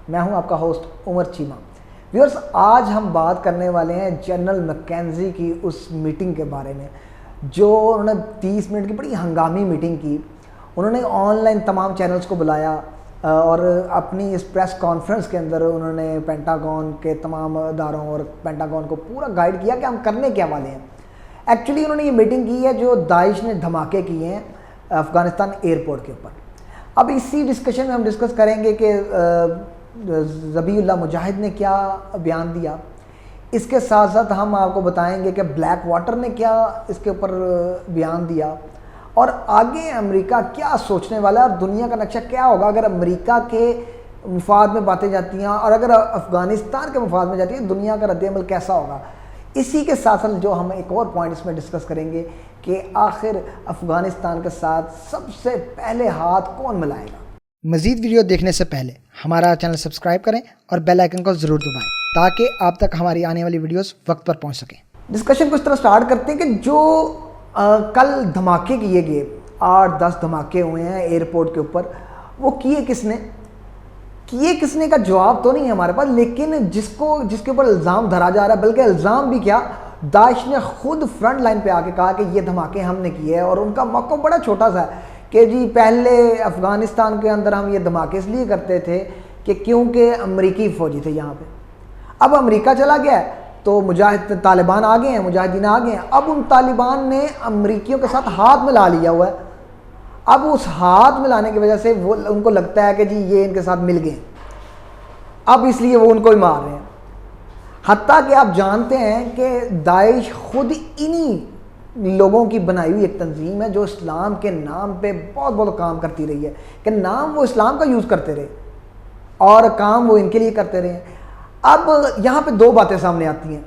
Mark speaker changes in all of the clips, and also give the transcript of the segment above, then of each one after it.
Speaker 1: मैं हूं आपका होस्ट उमर चीमा। व्यूअर्स, आज हम बात करने वाले हैं जनरल मैकेंजी की उस मीटिंग के बारे में जो उन्होंने 30 मिनट की बड़ी हंगामी मीटिंग की। उन्होंने ऑनलाइन तमाम चैनल्स को बुलाया और अपनी इस प्रेस कॉन्फ्रेंस के अंदर उन्होंने पेंटागन के तमाम अदारों और पेंटागन को पूरा गाइड किया कि हम करने क्या वाले हैं। एक्चुअली उन्होंने ये मीटिंग की है जो दाइश ने धमाके किए हैं अफ़गानिस्तान एयरपोर्ट के ऊपर। अब इसी डिस्कशन में हम डिस्कस करेंगे कि ज़बीहुल्लाह मुजाहिद ने क्या बयान दिया। इसके साथ साथ हम आपको बताएंगे कि ब्लैक वाटर ने क्या इसके ऊपर बयान दिया और आगे अमेरिका क्या सोचने वाला है और दुनिया का नक्शा क्या होगा अगर अमेरिका के मुफाद में बातें जाती हैं और अगर अफ़गानिस्तान के मुफाद में जाती है, दुनिया का रद्द-ए-अमल कैसा होगा। इसी के साथ साथ जो हम एक और पॉइंट इसमें डिस्कस करेंगे कि आखिर अफ़गानिस्तान के साथ सबसे पहले हाथ कौन मिलाएगा।
Speaker 2: मज़ीद वीडियो देखने से पहले हमारा चैनल सब्सक्राइब करें और बेल आइकन को ज़रूर दबाएं ताकि आप तक हमारी आने वाली वीडियोस वक्त पर पहुंच सकें।
Speaker 1: डिस्कशन को इस तरह स्टार्ट करते हैं कि जो कल धमाके किए गए, 8-10 धमाके हुए हैं एयरपोर्ट के ऊपर, वो किए किसने का जवाब तो नहीं है हमारे पास, लेकिन जिसके ऊपर इल्ज़ाम धरा जा रहा है, बल्कि इल्ज़ाम भी क्या, दाइश ने खुद फ्रंट लाइन पे आके कहा कि ये धमाके हमने किए हैं और उनका मौका बड़ा छोटा सा है कि जी पहले अफ़गानिस्तान के अंदर हम ये धमाके इसलिए करते थे कि क्योंकि अमरीकी फ़ौजी थे यहाँ पे। अब अमेरिका चला गया है तो तालिबान आ गए हैं, मुजाहिदीन आ गए हैं। अब उन तालिबान ने अमरीकियों के साथ हाथ मिला लिया हुआ है। अब उस हाथ मिलाने की वजह से वो उनको लगता है कि जी ये इनके साथ मिल गए, अब इसलिए वो उनको ही मार रहे हैं। हत्ता कि आप जानते हैं कि दाइश खुद इन्हीं लोगों की बनाई हुई एक तंजीम है जो इस्लाम के नाम पे बहुत बहुत काम करती रही है कि नाम वो इस्लाम का यूज़ करते रहे और काम वो इनके लिए करते रहे। अब यहाँ पे दो बातें सामने आती हैं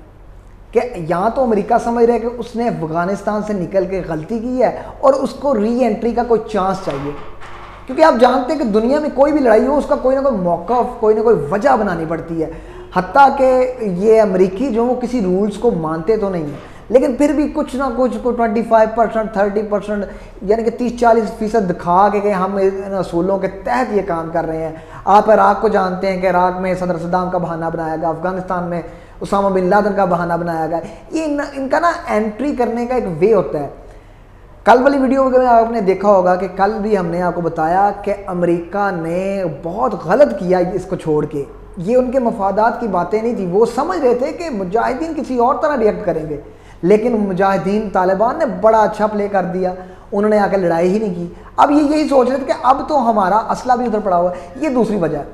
Speaker 1: कि यहाँ तो अमेरिका समझ रहे हैं कि उसने अफ़गानिस्तान से निकल के गलती की है और उसको री एंट्री का कोई चांस चाहिए, क्योंकि आप जानते हैं कि दुनिया में कोई भी लड़ाई हो उसका कोई ना कोई मौका, कोई ना कोई वजह बनानी पड़ती है। हत्ता कि ये अमेरिकी जो वो किसी रूल्स को मानते तो नहीं है, लेकिन फिर भी कुछ ना कुछ को 25%, 30% यानी कि 30-40% दिखा के हम इन असूलों के तहत ये काम कर रहे हैं। आप इराक़ को जानते हैं कि इराक़ में सदर सद्दाम का बहाना बनाया गया, अफ़गानिस्तान में उसामा बिन लादेन का बहाना बनाया गया। ये इनका ना एंट्री करने का एक वे होता है। कल वाली वीडियो में आपने देखा होगा कि कल भी हमने आपको बताया कि अमेरिका ने बहुत गलत किया इसको छोड़ के। ये उनके मफादात की बातें नहीं थी, वो समझ रहे थे कि मुजाहिदीन किसी और तरह रिएक्ट करेंगे, लेकिन मुजाहिदीन तालिबान ने बड़ा अच्छा प्ले कर दिया, उन्होंने आकर लड़ाई ही नहीं की। अब ये यही सोच रहे थे कि अब तो हमारा असला भी उधर पड़ा हुआ है। ये दूसरी वजह है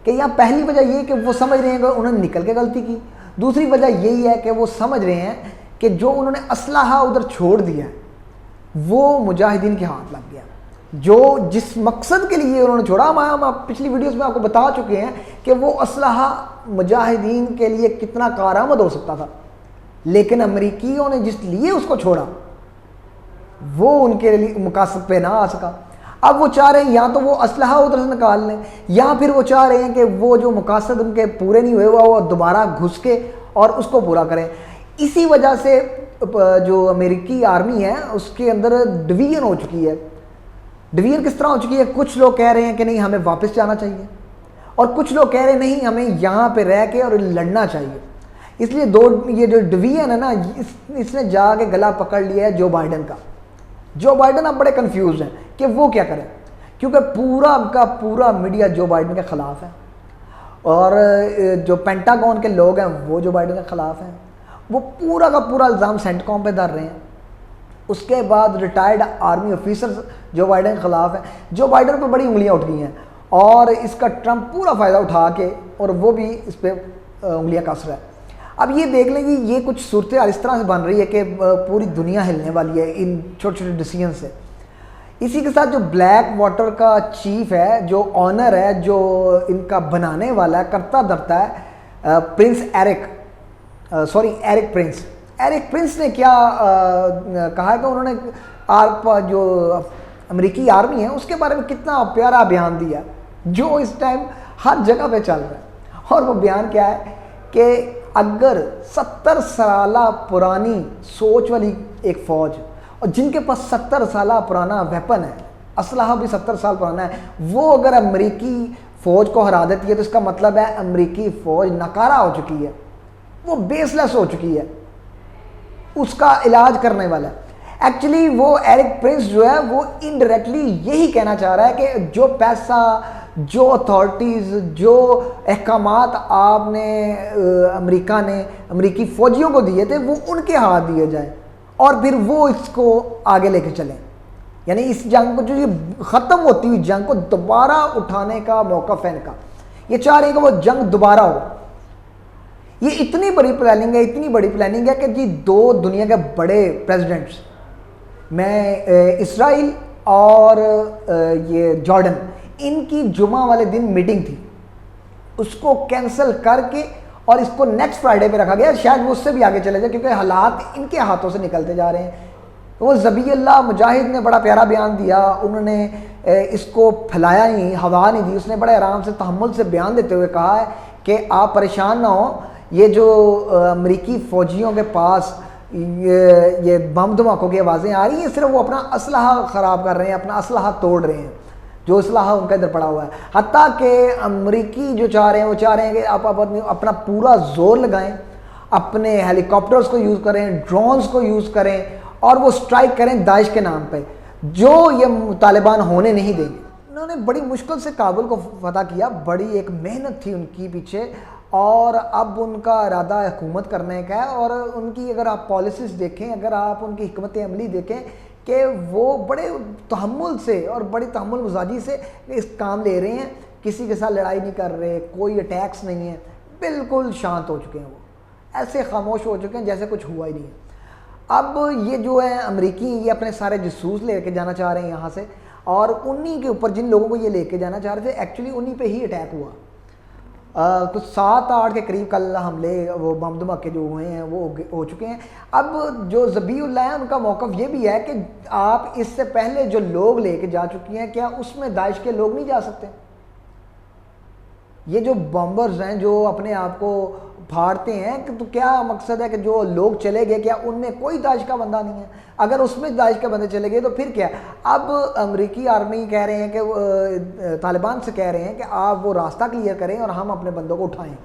Speaker 1: कि यहाँ पहली वजह ये कि वो समझ रहे हैं कि उन्होंने निकल के गलती की। दूसरी वजह यही है कि वो समझ रहे हैं कि जो उन्होंने असलहा उधर छोड़ दिया वो मुजाहिदीन के हाथ लग गया, जो जिस मकसद के लिए उन्होंने छोड़ा। हम पिछली वीडियोस में आपको बता चुके हैं कि वो असलहा मुजाहिदीन के लिए कितना कारआमद हो सकता था, लेकिन अमरीकियों ने जिस लिए उसको छोड़ा वो उनके लिए मुकासद पे ना आ सका। अब वो चाह रहे हैं या तो वो असलहा उधर से निकाल लें, या फिर वो चाह रहे हैं कि वो जो मुकासद उनके पूरे नहीं हुए वो दोबारा घुस के और उसको पूरा करें। इसी वजह से जो अमेरिकी आर्मी है उसके अंदर डिवीजन हो चुकी है। डिवीजन किस तरह हो चुकी है, कुछ लोग कह रहे हैं कि नहीं हमें वापस जाना चाहिए और कुछ लोग कह रहे हैं नहीं हमें यहाँ पे रह के और लड़ना चाहिए। इसलिए ये जो डिवीजन है ना, इसने जाके गला पकड़ लिया है जो बाइडन का। जो बाइडन अब बड़े कंफ्यूज हैं कि वो क्या करें, क्योंकि पूरा का पूरा मीडिया जो बाइडन के ख़िलाफ़ है और जो पेंटागन के लोग हैं वो जो बाइडन के ख़िलाफ़ हैं। वो पूरा का पूरा इल्ज़ाम सेंटकॉम पे धर रहे हैं। उसके बाद रिटायर्ड आर्मी ऑफिसर्स जो बाइडन के ख़िलाफ़ हैं, जो बाइडन पर बड़ी उंगलियां उठ गई हैं और इसका ट्रंप पूरा फ़ायदा उठा के और वो भी इस पर उंगलियां कस रहा है। अब ये देख लें कि ये कुछ सूरत हाल इस तरह से बन रही है कि पूरी दुनिया हिलने वाली है इन छोटे छोटे डिसीजन से। इसी के साथ जो ब्लैक वाटर का चीफ है, जो ऑनर है, जो इनका बनाने वाला है, करता धरता है प्रिंस एरिक प्रिंस ने क्या कहा है कि उन्होंने जो अमेरिकी आर्मी है उसके बारे में कितना प्यारा बयान दिया जो इस टाइम हर जगह पे चल रहा है। और वो बयान क्या है कि अगर 70 साल पुरानी सोच वाली एक फ़ौज और जिनके पास 70 साल पुराना वेपन है, असलहा भी 70 साल पुराना है, वो अगर अमेरिकी फ़ौज को हरा देती है तो इसका मतलब है अमेरिकी फ़ौज नकारा हो चुकी है, वो बेसलेस हो चुकी है, उसका इलाज करने वाला है। एक्चुअली वो एरिक प्रिंस जो है वो इनडायरेक्टली यही कहना चाह रहा है कि जो पैसा, जो अथॉरिटीज़, जो अहकामात आपने अमेरिका ने अमेरिकी फ़ौजियों को दिए थे वो उनके हाथ दिए जाए और फिर वो इसको आगे लेके चलें। यानी इस जंग को, जो ये ख़त्म होती हुई जंग को दोबारा उठाने का मौका इनका, ये चाह रहे हैं कि वो जंग दोबारा हो। ये इतनी बड़ी प्लानिंग है, इतनी बड़ी प्लानिंग है कि जी दो दुनिया के बड़े प्रेसिडेंट्स, मैं इसराइल और ये जॉर्डन, इनकी जुमा वाले दिन मीटिंग थी, उसको कैंसिल करके और इसको नेक्स्ट फ्राइडे पे रखा गया। शायद वो उससे भी आगे चले जाए क्योंकि हालात इनके हाथों से निकलते जा रहे हैं। वो ज़बीउल्लाह मुजाहिद ने बड़ा प्यारा बयान दिया, उन्होंने इसको फैलाया नहीं, हवा नहीं दी, उसने बड़े आराम से तहम्मुल से बयान देते हुए कहा है कि आप परेशान ना हो, ये जो अमेरिकी फ़ौजियों के पास ये बम धमाकों की आवाज़ें आ रही हैं, सिर्फ वो अपना असलहा ख़राब कर रहे हैं, अपना असलहा तोड़ रहे हैं, जो असलहा उनका इधर पड़ा हुआ है। हत्ता कि अमेरिकी जो चाह रहे हैं वो चाह रहे हैं कि आप अपना पूरा जोर लगाएं, अपने हेलीकॉप्टर्स को यूज़ करें, ड्रोन्स को यूज़ करें और वो स्ट्राइक करें दाइश के नाम पे, जो ये तालिबान होने नहीं देंगे। उन्होंने बड़ी मुश्किल से काबुल को फतह किया, बड़ी एक मेहनत थी उनकी पीछे, और अब उनका इरादा हुकूमत करने का है। और उनकी अगर आप पॉलिसीज़ देखें, अगर आप उनकी हिकमत अमली देखें कि वो बड़े तहम्मुल से और बड़ी तहम्मुल मजाजी से इस काम ले रहे हैं, किसी के साथ लड़ाई नहीं कर रहे, कोई अटैक्स नहीं है, बिल्कुल शांत हो चुके हैं, वो ऐसे खामोश हो चुके हैं जैसे कुछ हुआ ही नहीं है। अब ये जो है अमेरिकी, ये अपने सारे जासूस लेके जाना चाह रहे हैं यहाँ से, और उन्हीं के ऊपर जिन लोगों को ये लेके जाना चाह रहे थे एक्चुअली उन्हीं पे ही अटैक हुआ। कुछ 7-8 के करीब कल हमले, वो बम धमाके जो हुए हैं वो हो चुके हैं। अब जो ज़बीउल्लाह है उनका मौक़िफ़ ये भी है कि आप इससे पहले जो लोग लेके जा चुकी हैं, क्या उसमें दाइश के लोग नहीं जा सकते? ये जो बॉम्बर्स हैं जो अपने आप को फाड़ते हैं, कि तो क्या मकसद है कि जो लोग चले गए क्या उनमें कोई दाइश का बंदा नहीं है? अगर उसमें दाइश के बंदे चले गए तो फिर क्या? अब अमेरिकी आर्मी कह रहे हैं कि तालिबान से कह रहे हैं कि आप वो रास्ता क्लियर करें और हम अपने बंदों को उठाएं।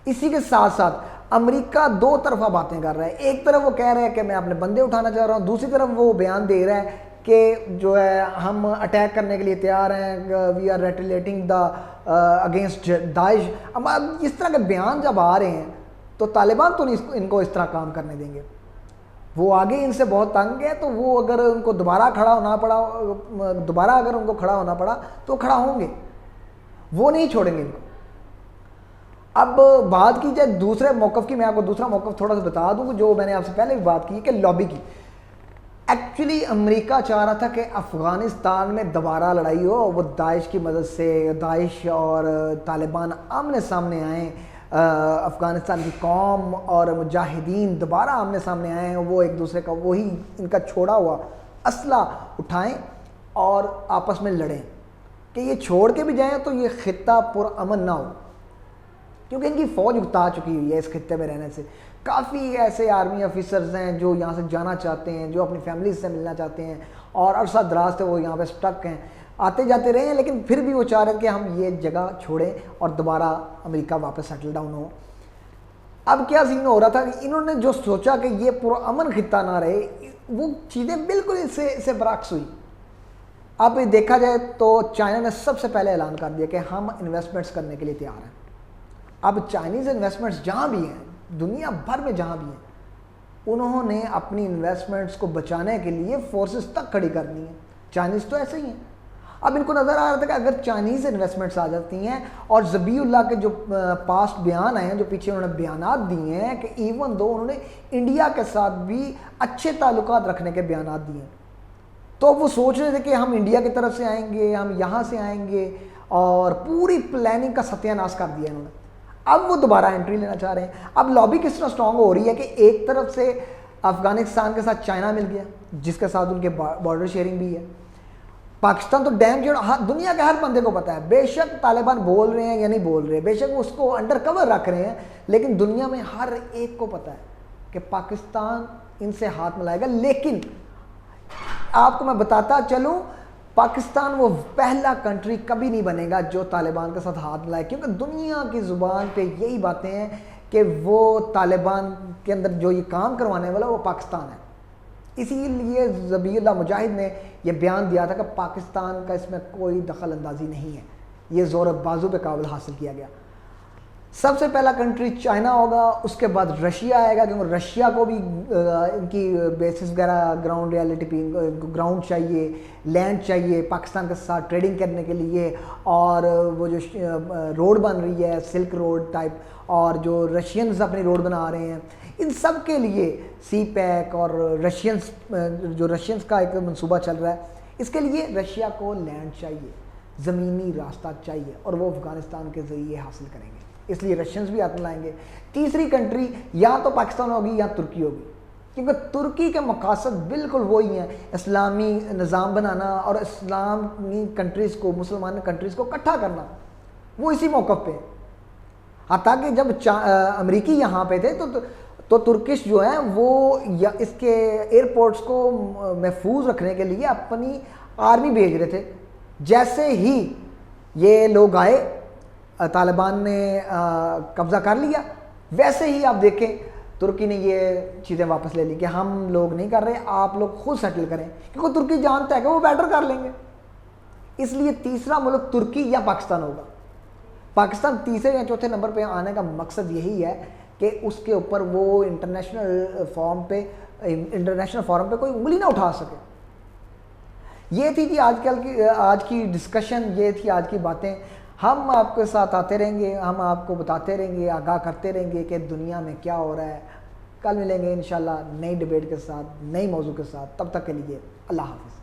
Speaker 1: इसी के साथ साथ अमेरिका दो तरफा बातें कर रहा है। एक तरफ वो कह रहा है कि मैं अपने बंदे उठाना चाह रहा हूँ, दूसरी तरफ वो बयान दे रहा है कि जो है हम अटैक करने के लिए तैयार हैं, we are retaliating the against Daesh. अब इस तरह के बयान जब आ रहे हैं तो तालिबान तो नहीं इनको इस तरह काम करने देंगे। वो आगे इनसे बहुत तंग है, तो वो अगर उनको दोबारा खड़ा होना पड़ा, दोबारा अगर उनको खड़ा होना पड़ा तो खड़ा होंगे, वो नहीं छोड़ेंगे इनको। अब बात की जाए दूसरे मौक़िफ़ की, मैं आपको दूसरा मौक़िफ़ थोड़ा सा बता दूँ जो मैंने आपसे पहले भी बात की कि लॉबी की। एक्चुअली अमेरिका चाह रहा था कि अफ़गानिस्तान में दोबारा लड़ाई हो, वो दाइश की मदद से, दाइश और तालिबान आमने सामने आएँ, अफ़गानिस्तान की कौम और मुजाहिदीन दोबारा आमने सामने आए हैं, वो एक दूसरे का वही इनका छोड़ा हुआ असला उठाएं और आपस में लड़ें कि ये छोड़ के भी जाएं तो ये ख़ित्ता पुरअमन ना हो, क्योंकि इनकी फ़ौज उगता चुकी हुई है इस खित्ते में रहने से। काफ़ी ऐसे आर्मी ऑफिसर्स हैं जो यहाँ से जाना चाहते हैं, जो अपनी फैमिली से मिलना चाहते हैं और अरसा दराज से वो यहाँ पे स्टक हैं, आते जाते रहे हैं, लेकिन फिर भी वो चाह रहे हैं कि हम ये जगह छोड़ें और दोबारा अमेरिका वापस सेटल डाउन हो। अब क्या सीन हो रहा था कि इन्होंने जो सोचा कि ये पुरअमन खित्ता ना रहे, वो चीज़ें बिल्कुल इससे बरअक्स हुई। अब देखा जाए तो चाइना ने सबसे पहले ऐलान कर दिया कि हम इन्वेस्टमेंट्स करने के लिए तैयार हैं। अब चाइनीज़ इन्वेस्टमेंट्स जहाँ भी हैं, दुनिया भर में जहाँ भी हैं, उन्होंने अपनी इन्वेस्टमेंट्स को बचाने के लिए फोर्सेस तक खड़ी करनी है। चाइनीज़ तो ऐसे ही हैं। अब इनको नज़र आ रहा था कि अगर चाइनीज़ इन्वेस्टमेंट्स आ जाती हैं, और ज़बीउल्लाह के जो पास्ट बयान आए हैं, जो पीछे उन्होंने बयानात दिए हैं कि इवन दो उन्होंने इंडिया के साथ भी अच्छे ताल्लुकात रखने के बयानात दिए हैं, तो वो सोच रहे थे कि हम इंडिया की तरफ से आएंगे, हम यहाँ से आएंगे, और पूरी प्लानिंग का सत्यानाश कर दिया इन्होंने। अब वो दोबारा एंट्री लेना चाह रहे हैं। अब लॉबी किस तरह स्ट्रॉन्ग हो रही है कि एक तरफ से अफ़गानिस्तान के साथ चाइना मिल गया, जिसके साथ उनके बॉर्डर शेयरिंग भी है। पाकिस्तान तो डैम जो दुनिया के हर बंदे को पता है, बेशक तालिबान बोल रहे हैं या नहीं बोल रहे हैं, बेशक वो उसको अंडर कवर रख रहे हैं, लेकिन दुनिया में हर एक को पता है कि पाकिस्तान इनसे हाथ मिलाएगा। लेकिन आपको मैं बताता चलूँ पाकिस्तान वो पहला कंट्री कभी नहीं बनेगा जो तालिबान के साथ हाथ मिलाए, क्योंकि दुनिया की ज़ुबान पे यही बातें हैं कि वो तालिबान के अंदर जो ये काम करवाने वाला वो पाकिस्तान है। इसीलिए ज़बीहुल्लाह मुजाहिद ने यह बयान दिया था कि पाकिस्तान का इसमें कोई दखल अंदाजी नहीं है, ये ज़ोर बाजू पे काबिल हासिल किया गया। सबसे पहला कंट्री चाइना होगा, उसके बाद रशिया आएगा, क्योंकि रशिया को भी इनकी बेसिस वगैरह ग्राउंड रियलिटी पे ग्राउंड चाहिए, लैंड चाहिए पाकिस्तान के साथ ट्रेडिंग करने के लिए, और वो जो रोड बन रही है सिल्क रोड टाइप, और जो रशियंस अपनी रोड बना रहे हैं, इन सब के लिए सी पैक और रशियंस का एक मंसूबा चल रहा है, इसके लिए रशिया को लैंड चाहिए, ज़मीनी रास्ता चाहिए, और वो अफ़गानिस्तान के ज़रिए हासिल करेंगे, इसलिए रशियंस भी हाथ में लाएंगे। तीसरी कंट्री या तो पाकिस्तान होगी या तुर्की होगी, क्योंकि तुर्की के मकासद बिल्कुल वही हैं, इस्लामी निज़ाम बनाना और इस्लामी कंट्रीज़ को, मुसलमान कंट्रीज़ को इकट्ठा करना, वो इसी मौक़िफ़ पे। हालांकि कि जब अमरीकी यहाँ पे थे तो तुर्किश जो है वो इसके एयरपोर्ट्स को महफूज रखने के लिए अपनी आर्मी भेज रहे थे। जैसे ही ये लोग आए, तालिबान ने कब्ज़ा कर लिया, वैसे ही आप देखें तुर्की ने ये चीज़ें वापस ले ली कि हम लोग नहीं कर रहे, आप लोग खुद सेटल करें, क्योंकि तुर्की जानता है कि वो बेटर कर लेंगे। इसलिए तीसरा मुल्क तुर्की या पाकिस्तान होगा। पाकिस्तान तीसरे या चौथे नंबर पे आने का मकसद यही है कि उसके ऊपर वो इंटरनेशनल फॉरम पे कोई उंगली ना उठा सके। ये थी आज की डिस्कशन, ये थी आज की बातें। हम आपके साथ आते रहेंगे, हम आपको बताते रहेंगे, आगाह करते रहेंगे कि दुनिया में क्या हो रहा है। कल मिलेंगे इंशाल्लाह नई डिबेट के साथ, नई मौजू के साथ। तब तक के लिए अल्लाह हाफ़िज़।